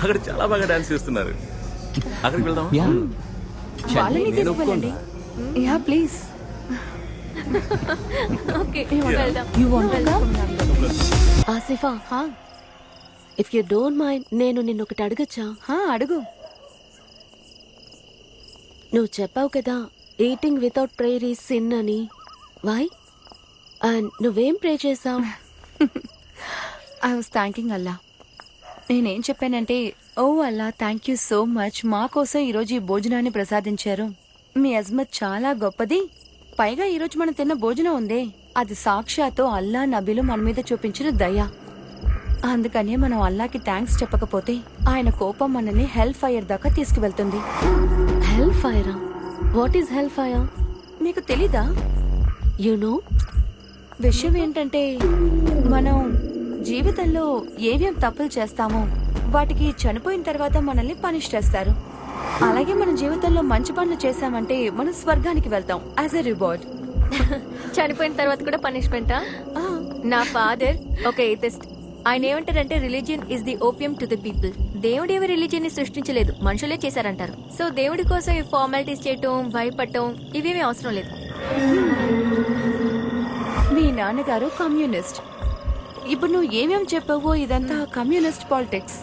అక్కడ చాలా బాగా డాన్స్ చేస్తున్నారు. అక్కడికి వెళ్దాం. వాళ్ళని తీసుకెళ్ళండి. Yeah please. ఓకే వెళ్దాం. You want to come? Asifa, if you don't mind నేను నిన్నొకటి అడగచ్చా? అడుగు. నువ్వు చెప్పావు కదా eating without prayer is sin అని. వై? అండ్ నువ్వేం ప్రే చేసావు? ఐ వాస్ థ్యాంకింగ్ అల్లా. నేనేం చెప్పానంటే, ఓ అల్లా, థ్యాంక్ యూ సో మచ్, మా కోసం ఈరోజు ఈ భోజనాన్ని ప్రసాదించారు. మీ అజ్మత్ చాలా గొప్పది. పైగా ఈరోజు మనం తిన్న భోజనం ఉందే, అది సాక్షాత్తు అల్లా నబీలు మన మీద చూపించిన దయ. అందుకనే మనం అల్లాకి థ్యాంక్స్ చెప్పకపోతే ఆయన కోపం మనల్ని హెల్ ఫైర్ దాకా తీసుకువెళ్తుంది. హెల్ ఫైరా? What is hell fire? మీకు తెలీదా? You know? విషయం ఏంటంటే, మనం జీవితంలో ఏమేం తప్పులు చేస్తామో వాటికి చనిపోయిన తర్వాత మనల్ని పనిష్ చేస్తారు. అలాగే మన జీవితంలో మంచి పనులు చేశామంటే మనం స్వర్గానికి వెళ్తాం యాజ్ ఎ రివార్డ్. చనిపోయిన తర్వాత కూడా పనిష్మెంటా? నా ఫాదర్ ఒక ఏథిస్ట్. ఆయన ఏమంటారంటే religion is the opium to the people. దేవుడేమి రిలీజియన్ ని సృష్టించలేదు, మనుషులే చేశారంటారు. సో దేవుడి కోసం ఈ ఫార్మాలిటీస్ చేయటం, భయపడటం ఇవేమీ అవసరం లేదు. మీ నాన్నగారు కమ్యూనిస్ట్. ఇప్పుడు నువ్వు ఏమేం చెప్పావో ఇదంతా కమ్యూనిస్ట్ పాలిటిక్స్.